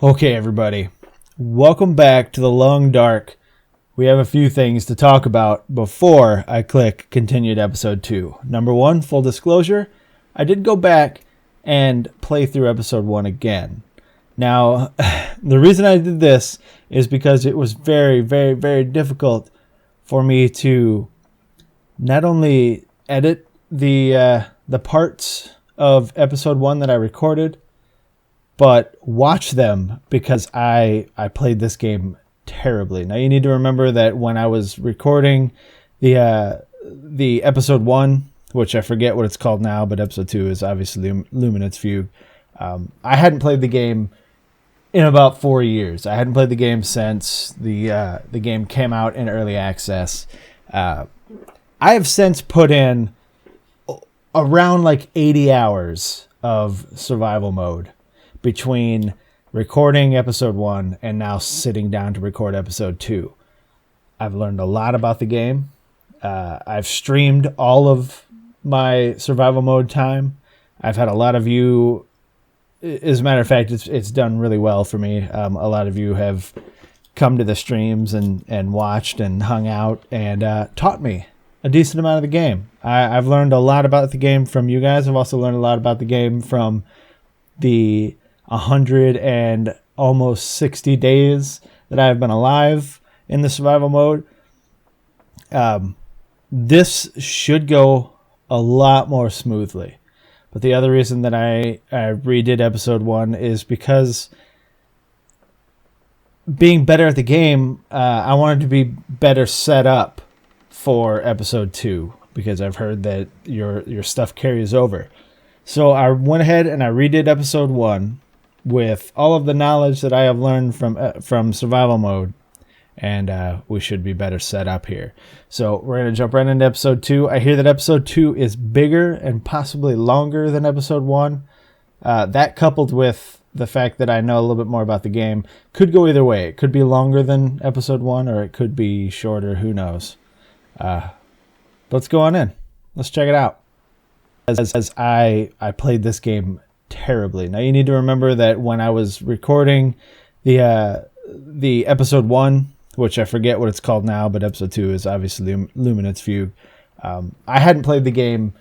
Okay, everybody, welcome back to the Long Dark. We have a few things to talk about before I click continue to episode 2. Number 1, full disclosure, I did go back and play through episode 1 again. Now, the reason I did this is because it was very, very, very difficult for me to not only edit the parts of episode 1 that I recorded, but watch them because I played this game terribly. Now you need to remember that when I was recording the episode 1, which I forget what it's called now, but episode 2 is obviously Luminous Fugue. I hadn't played the game in about 4 years. I hadn't played the game since the game came out in early access. I have since put in around like 80 hours of survival mode between recording episode 1 and now sitting down to record episode 2. I've learned a lot about the game. I've streamed all of my survival mode time. I've had a lot of you, as a matter of fact, it's done really well for me. A lot of you have come to the streams and watched and hung out and taught me a decent amount of the game. I've learned a lot about the game from you guys. I've also learned a lot about the game from the 100 and almost 60 days that I've been alive in the survival mode. This should go a lot more smoothly. But the other reason that I redid episode 1 is because being better at the game, I wanted to be better set up for episode 2 because I've heard that your stuff carries over. So I went ahead and I redid episode 1 with all of the knowledge that I have learned from survival mode, and we should be better set up here. So we're going to jump right into episode 2. I hear that episode 2 is bigger and possibly longer than episode 1. That coupled with the fact that I know a little bit more about the game could go either way. It could be longer than episode 1 or it could be shorter. Who knows? Let's go on in. Let's check it out. As I played this game terribly. Now you need to remember that when I was recording the episode 1, which I forget what it's called now, but episode 2 is obviously Luminous Fugue. I hadn't played the game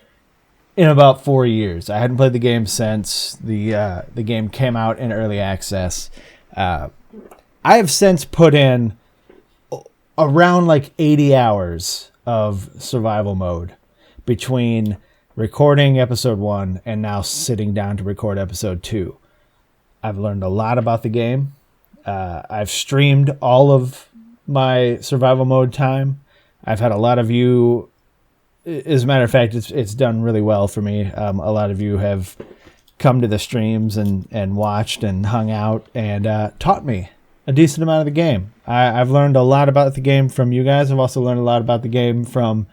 in about 4 years. I hadn't played the game since the game came out in early access. I have since put in around like 80 hours of survival mode between recording episode 1 and now sitting down to record episode 2. I've learned a lot about the game. I've streamed all of my survival mode time. I've had a lot of you, as a matter of fact, it's done really well for me. A lot of you have come to the streams and watched and hung out and taught me a decent amount of the game. I've learned a lot about the game from you guys. I've also learned a lot about the game from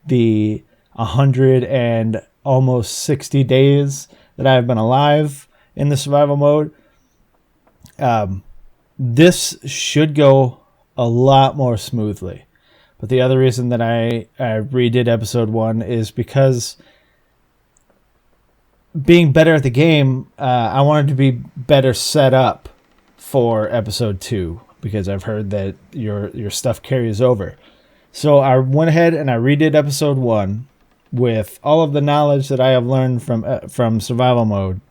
the 100 and almost 60 days that I've been alive in the survival mode. This should go a lot more smoothly. But the other reason that I redid episode 1 is because being better at the game, I wanted to be better set up for episode 2 because I've heard that your stuff carries over. So I went ahead and I redid episode 1 with all of the knowledge that I have learned from survival mode,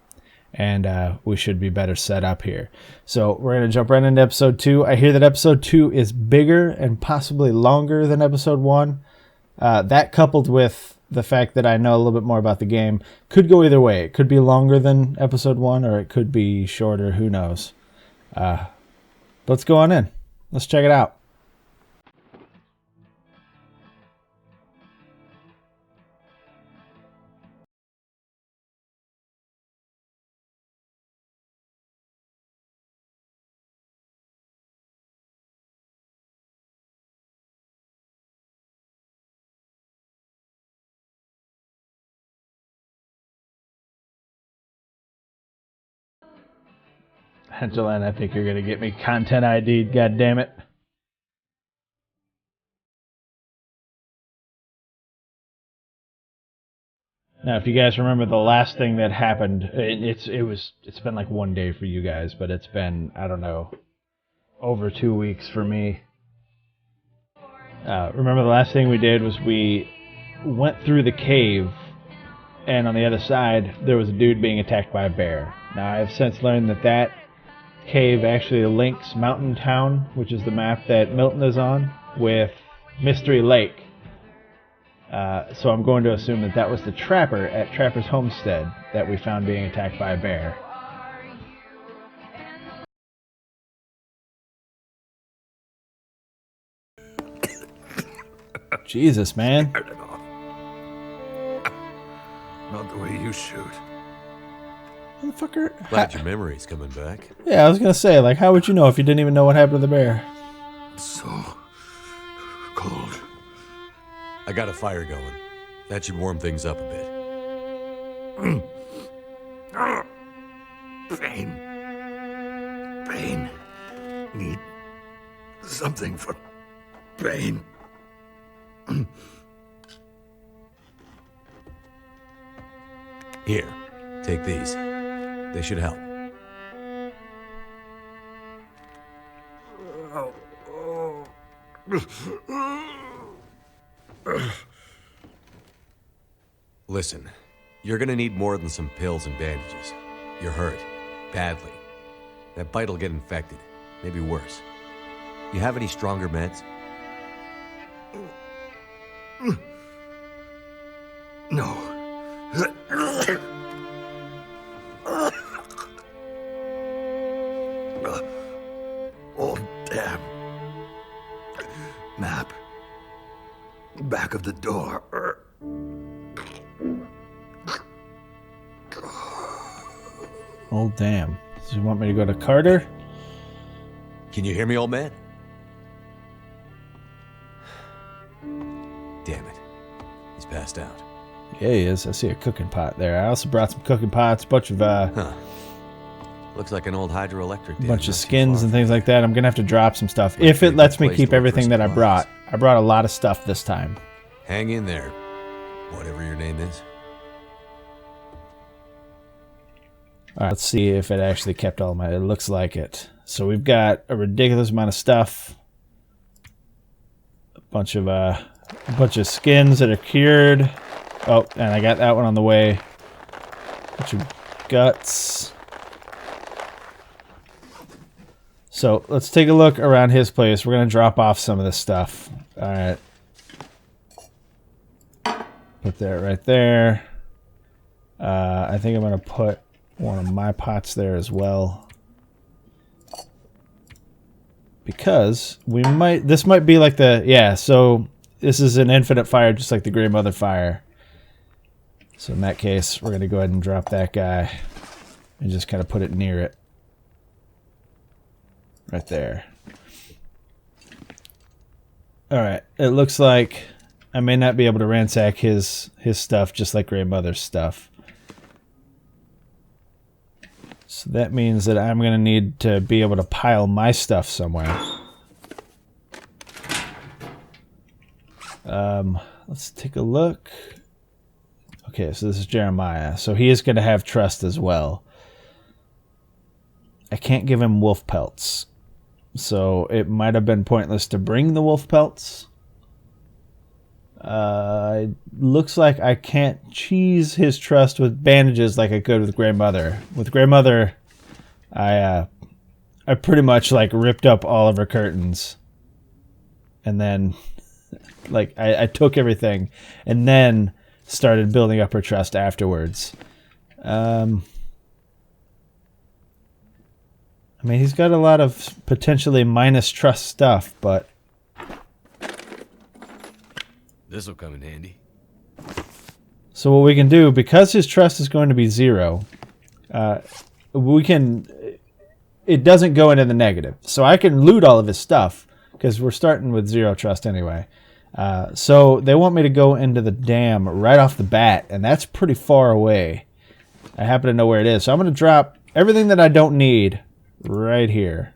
and we should be better set up here. So we're going to jump right into episode 2. I hear that episode 2 is bigger and possibly longer than episode 1. That coupled with the fact that I know a little bit more about the game could go either way. It could be longer than episode 1 or it could be shorter. Who knows? Let's go on in. Let's check it out. Angelina, I think you're going to get me content ID'd, goddammit. Now, if you guys remember the last thing that happened, it's been like 1 day for you guys, but it's been, I don't know, over 2 weeks for me. Remember the last thing we did was we went through the cave, and on the other side there was a dude being attacked by a bear. Now, I have since learned that cave actually links Mountain Town, which is the map that Milton is on, with Mystery Lake. So I'm going to assume that was the trapper at Trapper's Homestead that we found being attacked by a bear. Jesus, man. Not the way you shoot. Motherfucker. Glad your memory's coming back. Yeah, I was going to say, like, how would you know if you didn't even know what happened to the bear? So cold. I got a fire going. That should warm things up a bit. Pain. Need something for pain. Here, take these. They should help. Listen, you're gonna need more than some pills and bandages. You're hurt. Badly. That bite will get infected. Maybe worse. You have any stronger meds? No. Oh, damn. Map. Back of the door. Oh, damn. So you want me to go to Carter? Can you hear me, old man? Damn it. He's passed out. Yeah, he is. I see a cooking pot there. I also brought some cooking pots, a bunch of Looks like an old hydroelectric dam. bunch of skins and things like that. I'm gonna have to drop some stuff if it lets me keep everything that I brought. I brought a lot of stuff this time. Hang in there, whatever your name is. All right, let's see if it actually kept all my. It looks like it. So we've got a ridiculous amount of stuff. A bunch of skins that are cured. Oh, and I got that one on the way. Bunch of guts. So let's take a look around his place. We're gonna drop off some of this stuff. All right. Put that right there. I think I'm gonna put one of my pots there as well, because this might be like so this is an infinite fire, just like the Grey Mother fire. So in that case, we're going to go ahead and drop that guy and just kind of put it near it right there. All right, it looks like I may not be able to ransack his stuff just like Grey Mother's stuff. So that means that I'm going to need to be able to pile my stuff somewhere. Let's take a look. Okay, so this is Jeremiah. So he is going to have trust as well. I can't give him wolf pelts. So it might have been pointless to bring the wolf pelts. It looks like I can't cheese his trust with bandages like I could with Grey Mother. With Grey Mother, I pretty much like ripped up all of her curtains, and then like I took everything, and then started building up her trust afterwards. I mean, he's got a lot of potentially minus trust stuff, but This'll come in handy. so what we can do, because his trust is going to be 0, it doesn't go into the negative. So I can loot all of his stuff, because we're starting with 0 trust anyway. So they want me to go into the dam right off the bat, and that's pretty far away. I happen to know where it is. So I'm going to drop everything that I don't need right here.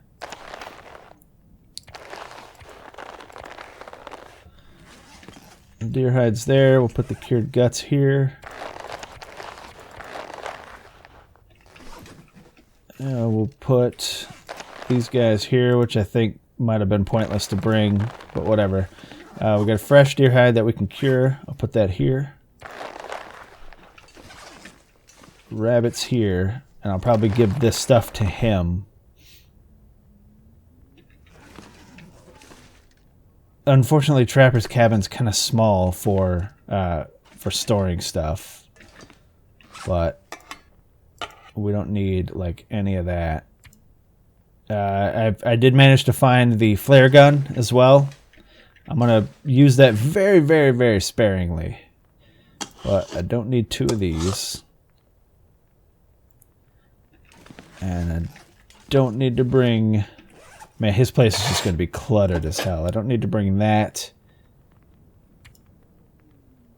Deer hides there. We'll put the cured guts here. We'll put these guys here, which I think might have been pointless to bring, but whatever. We got a fresh deer hide that we can cure. I'll put that here. Rabbits here, and I'll probably give this stuff to him. Unfortunately, Trapper's cabin's kind of small for storing stuff, but we don't need like any of that. I did manage to find the flare gun as well. I'm gonna use that very, very, very sparingly, but I don't need 2 of these, and I don't need to bring. Man, his place is just going to be cluttered as hell. I don't need to bring that.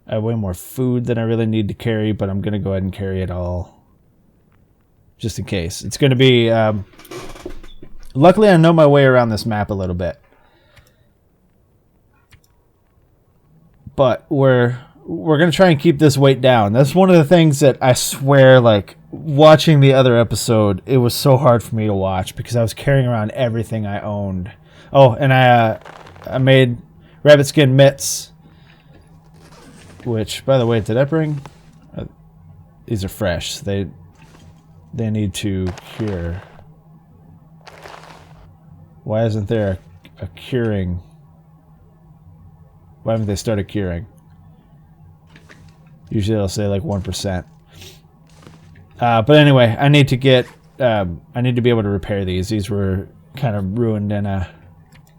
I have way more food than I really need to carry, but I'm going to go ahead and carry it all. Just in case. It's going to be... luckily, I know my way around this map a little bit. But we're going to try and keep this weight down. That's one of the things that I swear, like... Watching the other episode, it was so hard for me to watch because I was carrying around everything I owned. Oh, and I made rabbit skin mitts, which, by the way, did I bring? These are fresh. They need to cure. Why isn't there a curing? Why haven't they started curing? Usually they'll say like 1%. But anyway, I need to get. I need to be able to repair these. These were kind of ruined in a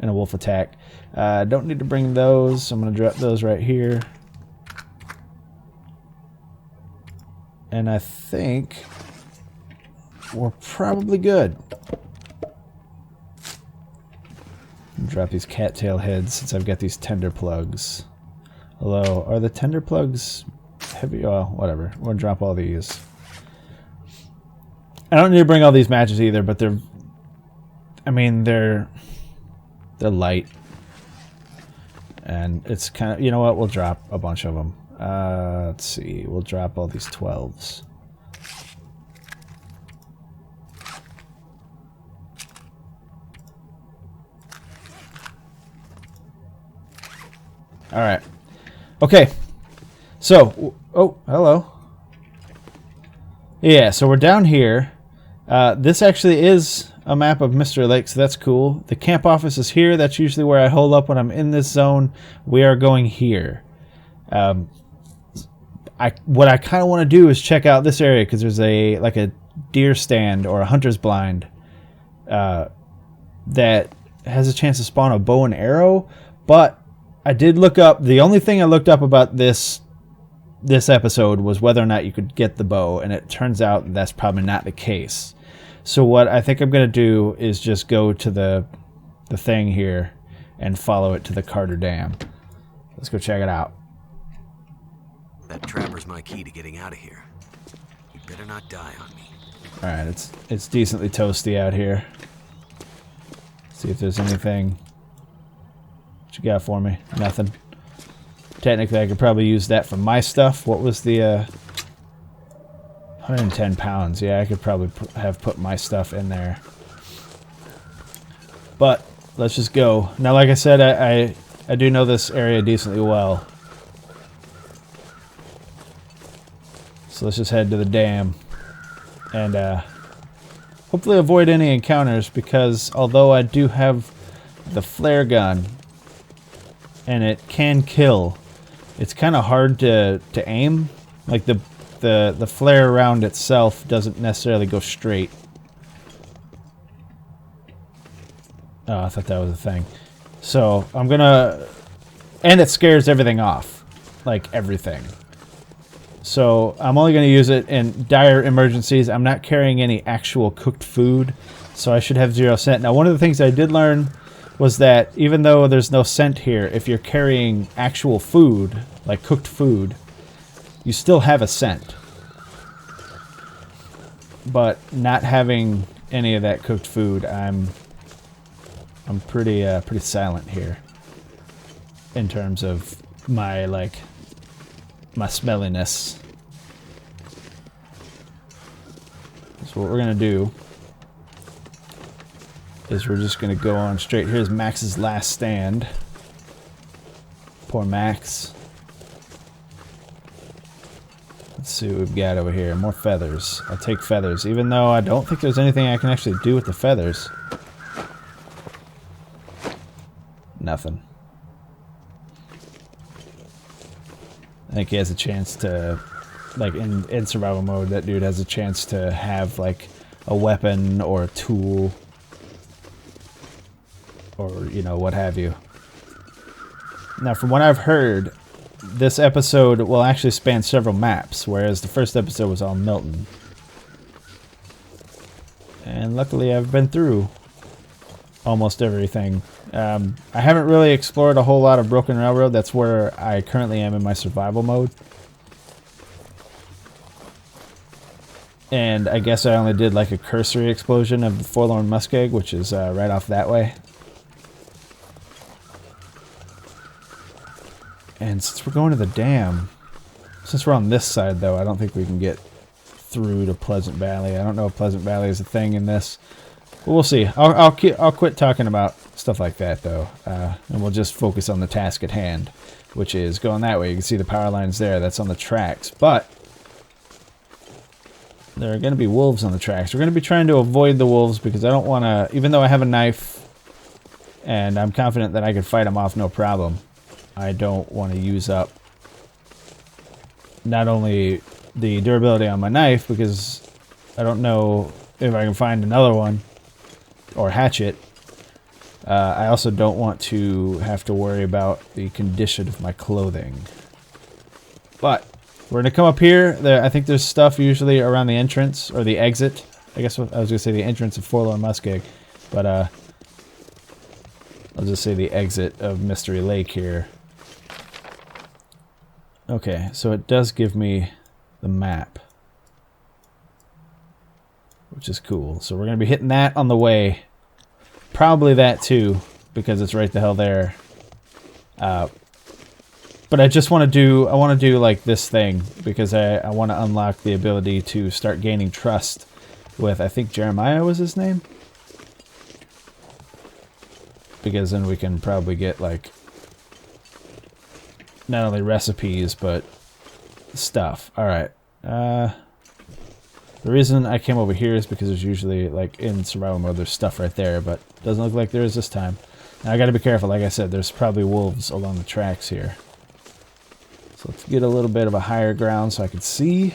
wolf attack. Don't need to bring those. I'm going to drop those right here. And I think we're probably good. Drop these cattail heads since I've got these tender plugs. Although, are the tender plugs heavy? Oh, whatever. We'll drop all these. I don't need to bring all these matches either, but they're... I mean, they're light. And it's kind of... You know what? We'll drop a bunch of them. Let's see. We'll drop all these 12s. Alright. Okay. So... Oh, hello. Yeah, so we're down here. This actually is a map of Mr. Lake, so that's cool. The camp office is here. That's usually where I hold up when I'm in this zone. We are going here. What I kind of want to do is check out this area because there's a deer stand or a hunter's blind that has a chance to spawn a bow and arrow. But I did look up. The only thing I looked up about this episode was whether or not you could get the bow, and it turns out that's probably not the case. So what I think I'm going to do is just go to the thing here and follow it to the Carter Dam. Let's go check it out. That trapper's my key to getting out of here. You better not die on me. Alright, it's decently toasty out here. See if there's anything. What you got for me? Nothing. Technically, I could probably use that for my stuff. What was the 110 pounds? Yeah, I could probably have put my stuff in there. But let's just go. Now, like I said, I do know this area decently well. So let's just head to the dam. And hopefully avoid any encounters, because although I do have the flare gun and it can kill, it's kind of hard to aim. Like the flare round itself doesn't necessarily go straight. Oh, I thought that was a thing. So I'm gonna, and it scares everything off, like everything. So I'm only gonna use it in dire emergencies. I'm not carrying any actual cooked food, so I should have 0 scent. Now, one of the things I did learn was that even though there's no scent here, if you're carrying actual food, like cooked food, you still have a scent. But not having any of that cooked food, I'm pretty silent here in terms of my my smelliness. So what we're gonna do is we're just going to go on straight. Here's Max's last stand. Poor Max. Let's see what we've got over here. More feathers. I'll take feathers, even though I don't think there's anything I can actually do with the feathers. Nothing. I think he has a chance to, like in survival mode, that dude has a chance to have like a weapon or a tool or, you know, what have you. Now, from what I've heard, this episode will actually span several maps, whereas the first episode was all Milton. And luckily I've been through almost everything. I haven't really explored a whole lot of Broken Railroad. That's where I currently am in my survival mode. And I guess I only did like a cursory explosion of the Forlorn Muskeg, which is right off that way. And since we're going to the dam, since we're on this side though, I don't think we can get through to Pleasant Valley. I don't know if Pleasant Valley is a thing in this. But we'll see. I'll quit talking about stuff like that though, and we'll just focus on the task at hand, which is going that way. You can see the power lines there. That's on the tracks, but there are going to be wolves on the tracks. We're going to be trying to avoid the wolves because I don't want to, even though I have a knife and I'm confident that I can fight them off no problem, I don't want to use up not only the durability on my knife, because I don't know if I can find another one or hatchet. I also don't want to have to worry about the condition of my clothing. But we're going to come up here. I think there's stuff usually around the entrance or the exit. I guess I was going to say the entrance of Forlorn Muskeg, but I'll just say the exit of Mystery Lake here. Okay, so it does give me the map, which is cool. So we're going to be hitting that on the way. Probably that too, because it's right the hell there. But I just want to do, like this thing, because I want to unlock the ability to start gaining trust with, I think Jeremiah was his name. Because then we can probably get like not only recipes, but stuff. Alright. The reason I came over here is because there's usually, like, in survival mode, there's stuff right there, but doesn't look like there is this time. Now, I gotta be careful. Like I said, there's probably wolves along the tracks here. So let's get a little bit of a higher ground so I can see.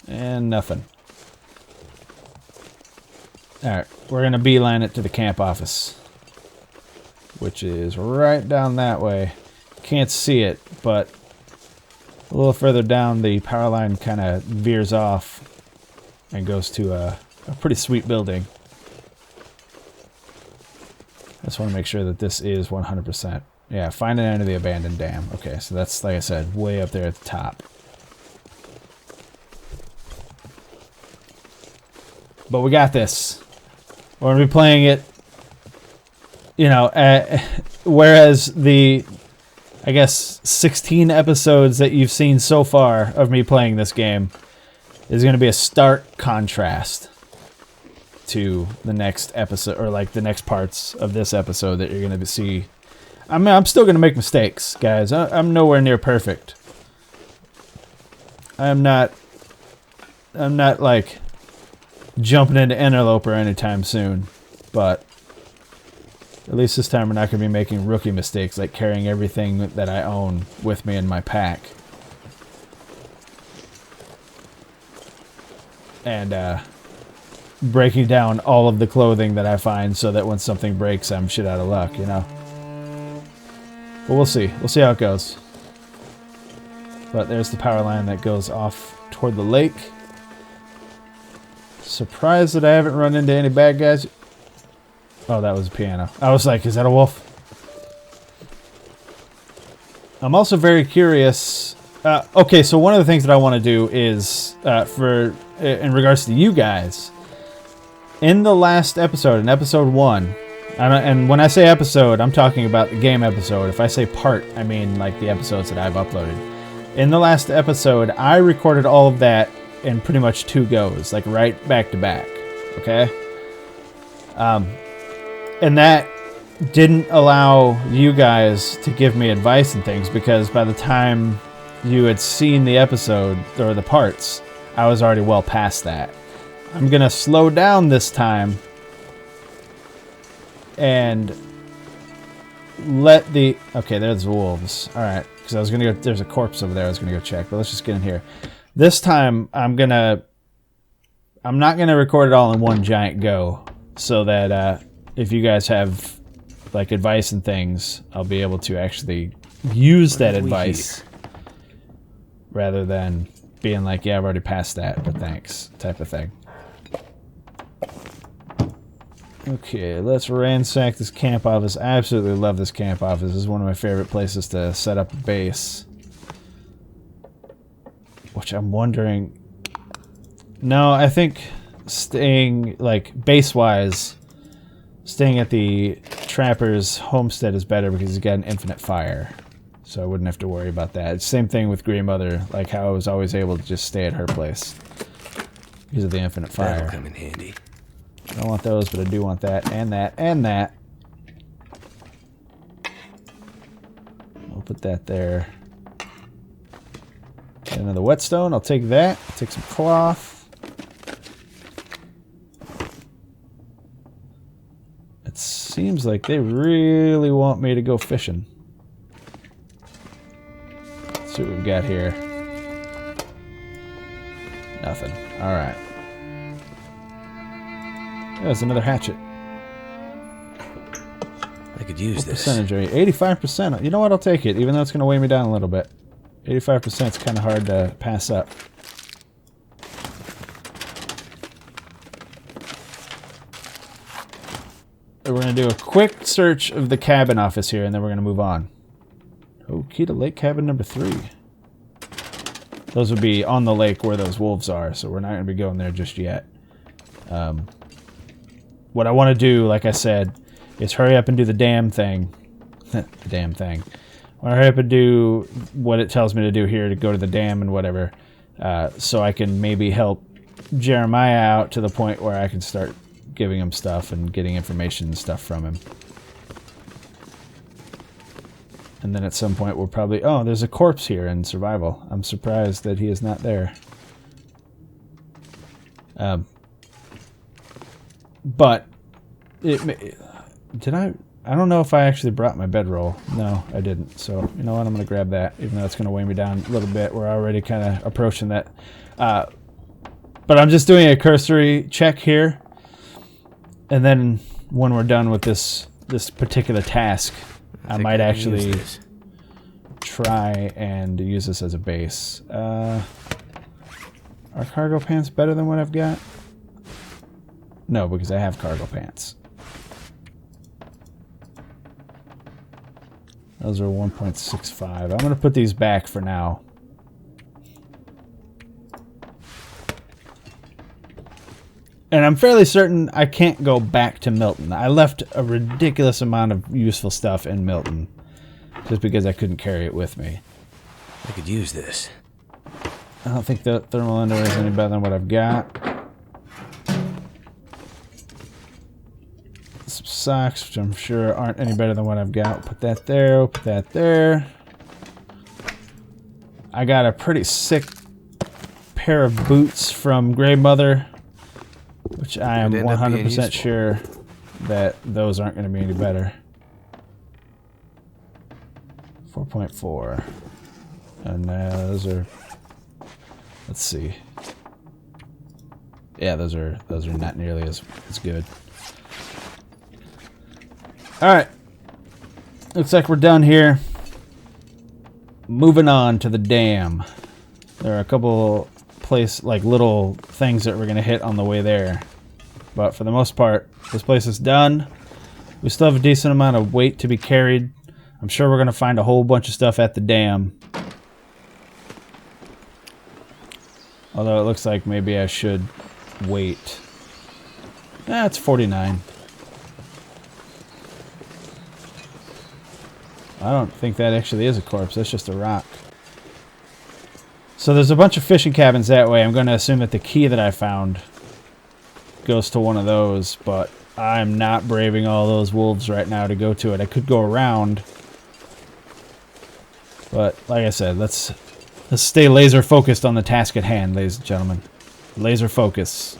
And nothing. Alright, we're gonna beeline it to the camp office, which is right down that way. Can't see it, but a little further down the power line kind of veers off and goes to a pretty sweet building. I just want to make sure that this is 100%. Yeah, find an end of the abandoned dam. Okay, so that's, like I said, way up there at the top. But we got this. We're going to be playing it, you know, whereas the, I guess, 16 episodes that you've seen so far of me playing this game is going to be a stark contrast to the next episode, or like the next parts of this episode that you're going to see. I mean, I'm still going to make mistakes, guys. I'm nowhere near perfect. I'm not like jumping into Interloper anytime soon, but at least this time we're not going to be making rookie mistakes like carrying everything that I own with me in my pack. And breaking down all of the clothing that I find so that when something breaks, I'm shit out of luck, you know? But we'll see. We'll see how it goes. But there's the power line that goes off toward the lake. Surprised that I haven't run into any bad guys. Oh, that was a piano. I was like, is that a wolf? I'm also very curious. Okay, so one of the things that I want to do is, in regards to you guys, in the last episode, in episode 1, and when I say episode, I'm talking about the game episode. If I say part, I mean like the episodes that I've uploaded. In the last episode, I recorded all of that in pretty much 2 goes, like right back to back. Okay? And that didn't allow you guys to give me advice and things, because by the time you had seen the episode or the parts, I was already well past that. I'm gonna slow down this time and let the... Okay, there's wolves. Alright, because I was gonna go... There's a corpse over there I was gonna go check, but let's just get in here. This time, I'm not gonna record it all in one giant go, so that if you guys have like advice and things, I'll be able to actually use that advice rather than being like, yeah, I've already passed that, but thanks, type of thing. Okay, let's ransack this camp office. I absolutely love this camp office. This is one of my favorite places to set up a base. Which I'm wondering... No, I think staying, like, base-wise, staying at the Trapper's homestead is better because he's got an infinite fire. So I wouldn't have to worry about that. Same thing with Grey Mother, like how I was always able to just stay at her place because of the infinite fire. That'll come in handy. I don't want those, but I do want that, and that, and that. I'll put that there. Get another whetstone, I'll take that. I'll take some cloth. It seems like they really want me to go fishing. Let's see what we've got here. Nothing. Alright. There's another hatchet. I could use this. Percentage rate, 85%. You know what? I'll take it, even though it's going to weigh me down a little bit. 85% is kind of hard to pass up. We're going to do a quick search of the cabin office here, and then we're going to move on. Oh, key to lake cabin number 3. Those would be on the lake where those wolves are, so we're not going to be going there just yet. What I want to do, like I said, is hurry up and do the damn thing. The damn thing. I want to hurry up and do what it tells me to do here to go to the dam and whatever, so I can maybe help Jeremiah out to the point where I can start giving him stuff and getting information and stuff from him. And then at some point we'll probably... Oh, there's a corpse here in survival. I'm surprised that he is not there. But... Did I... I don't know if I actually brought my bedroll. No, I didn't. So, you know what? I'm going to grab that, even though it's going to weigh me down a little bit. We're already kind of approaching that. But I'm just doing a cursory check here. And then when we're done with this particular task, I might actually try and use this as a base. Are cargo pants better than what I've got? No, because I have cargo pants. Those are 1.65. I'm going to put these back for now. And I'm fairly certain I can't go back to Milton. I left a ridiculous amount of useful stuff in Milton just because I couldn't carry it with me. I could use this. I don't think the thermal underwear is any better than what I've got. Some socks, which I'm sure aren't any better than what I've got. We'll put that there. We'll put that there. I got a pretty sick pair of boots from Grey Mother, which I am 100% sure that those aren't going to be any better. 4.4. And those are... Let's see. Yeah, those are not nearly as good. Alright. Looks like we're done here. Moving on to the dam. There are a couple little things that we're going to hit on the way there. But for the most part, this place is done. We still have a decent amount of weight to be carried. I'm sure we're going to find a whole bunch of stuff at the dam. Although it looks like maybe I should wait. It's 49. I don't think that actually is a corpse. That's just a rock. So there's a bunch of fishing cabins that way. I'm going to assume that the key that I found goes to one of those, but I'm not braving all those wolves right now to go to it. I could go around, but like I said, let's stay laser focused on the task at hand, ladies and gentlemen. Laser focus.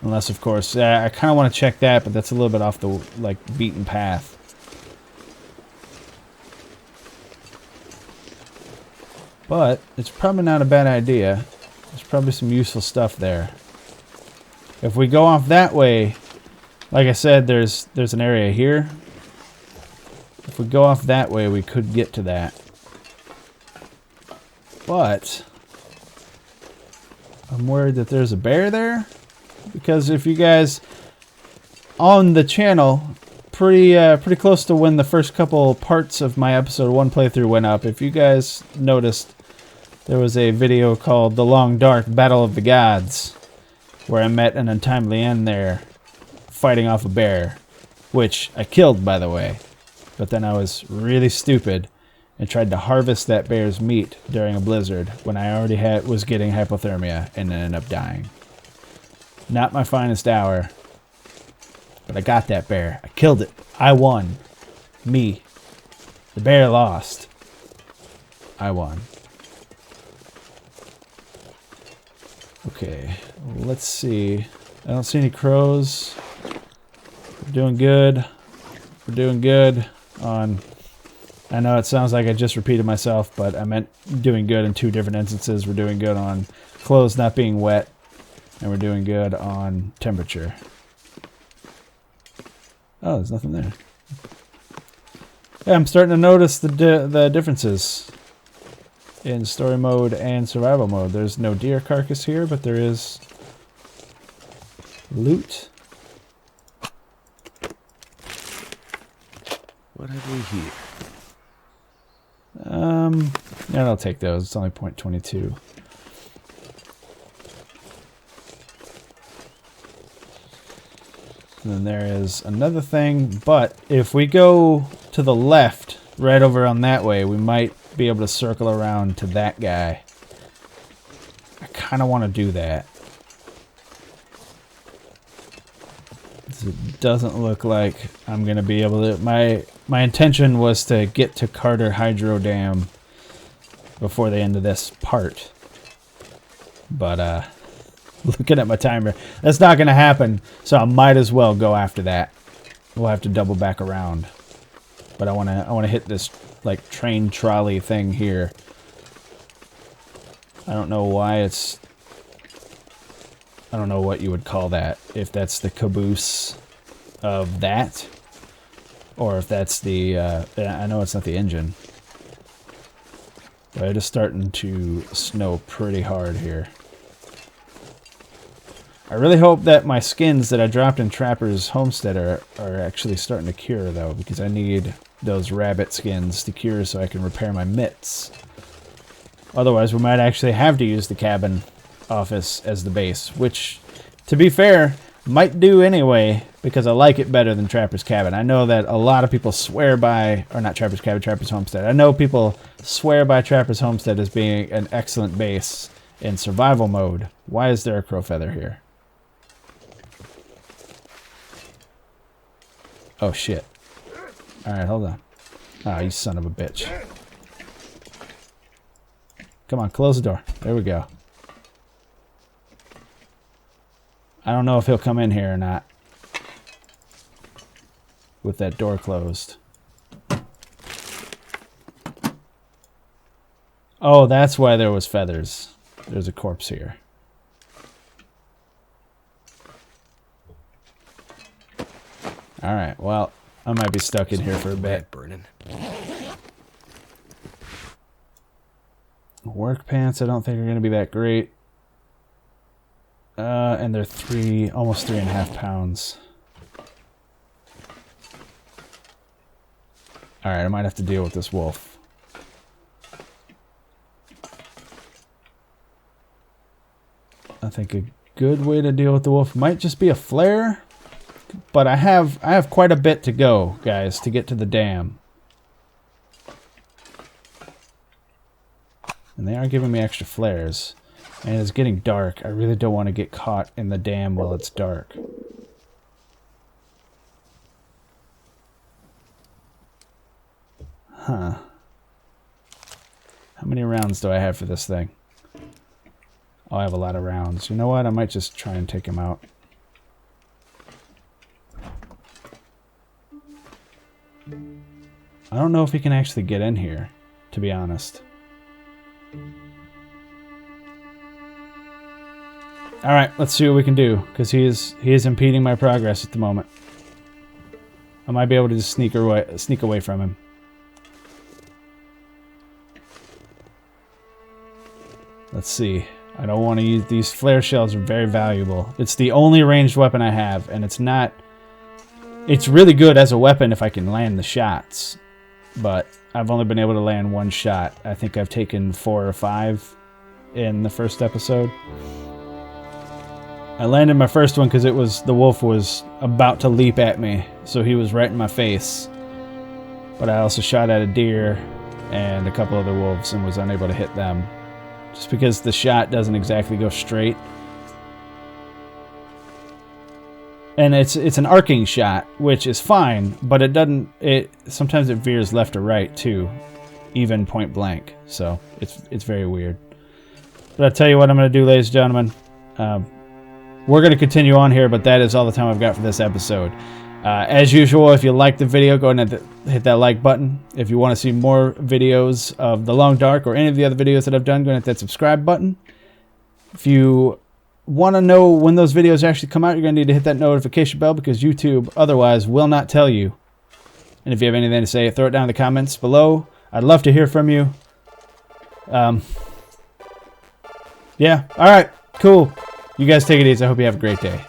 Unless, of course, I kind of want to check that, but that's a little bit off the beaten path. But it's probably not a bad idea. There's probably some useful stuff there. If we go off that way, like I said, there's an area here. If we go off that way, we could get to that. But I'm worried that there's a bear there. Because if you guys on the channel, pretty close to when the first couple parts of my episode 1 playthrough went up, if you guys noticed, there was a video called The Long Dark Battle of the Gods, where I met an untimely end there, fighting off a bear, which I killed, by the way. But then I was really stupid and tried to harvest that bear's meat during a blizzard when I already was getting hypothermia and ended up dying. Not my finest hour, but I got that bear. I killed it. I won. Me. The bear lost. I won. Okay, let's see. I don't see any crows. We're doing good. We're doing good on... I know it sounds like I just repeated myself, but I meant doing good in 2 different instances. We're doing good on clothes not being wet, and we're doing good on temperature. Oh, there's nothing there. Yeah, I'm starting to notice the differences in story mode and survival mode. There's no deer carcass here, but there is loot. What have we here? Yeah, I'll take those. It's only 0.22. And then there is another thing, but if we go to the left, right over on that way, we might be able to circle around to that guy. I kind of want to do that. It doesn't look like I'm going to be able to... My intention was to get to Carter Hydro Dam before the end of this part. But, looking at my timer, that's not going to happen, so I might as well go after that. We'll have to double back around. But I want to hit this, like, train trolley thing here. I don't know why it's... I don't know what you would call that. If that's the caboose of that, or if that's the... I know it's not the engine. But it is starting to snow pretty hard here. I really hope that my skins that I dropped in Trapper's Homestead are actually starting to cure, though, because I need those rabbit skins to cure so I can repair my mitts. Otherwise, we might actually have to use the cabin office as the base, which, to be fair, might do anyway, because I like it better than Trapper's Cabin. I know that a lot of people swear by, or not Trapper's Cabin, Trapper's Homestead. I know people swear by Trapper's Homestead as being an excellent base in survival mode. Why is there a crow feather here? Oh, shit. Alright, hold on. Oh, you son of a bitch. Come on, close the door. There we go. I don't know if he'll come in here or not. With that door closed. Oh, that's why there was feathers. There's a corpse here. Alright, well, I might be stuck in here for a bit. Burning. Work pants, I don't think are going to be that great. And they're almost 3.5 pounds. Alright, I might have to deal with this wolf. I think a good way to deal with the wolf might just be a flare. But I have quite a bit to go, guys, to get to the dam. And they are giving me extra flares. And it's getting dark. I really don't want to get caught in the dam while it's dark. Huh. How many rounds do I have for this thing? Oh, I have a lot of rounds. You know what? I might just try and take him out. I don't know if he can actually get in here, to be honest. Alright, let's see what we can do, because he is impeding my progress at the moment. I might be able to just sneak away from him. Let's see. I don't want to use these flare shells. Are very valuable. It's the only ranged weapon I have, and it's not. It's really good as a weapon if I can land the shots, but I've only been able to land one shot. I think I've taken 4 or 5 in the first episode. I landed my first one because the wolf was about to leap at me, so he was right in my face. But I also shot at a deer and a couple other wolves and was unable to hit them. Just because the shot doesn't exactly go straight. And it's an arcing shot, which is fine, but it doesn't. Sometimes it veers left or right too, even point blank. So it's very weird. But I'll tell you what I'm going to do, ladies and gentlemen. We're going to continue on here, but that is all the time I've got for this episode. As usual, if you like the video, go ahead and hit that like button. If you want to see more videos of The Long Dark or any of the other videos that I've done, go ahead and hit that subscribe button. If you want to know when those videos actually come out, you're going to need to hit that notification bell because YouTube otherwise will not tell you. And if you have anything to say, throw it down in the comments below. I'd love to hear from you. Yeah, alright, cool. You guys take it easy. I hope you have a great day.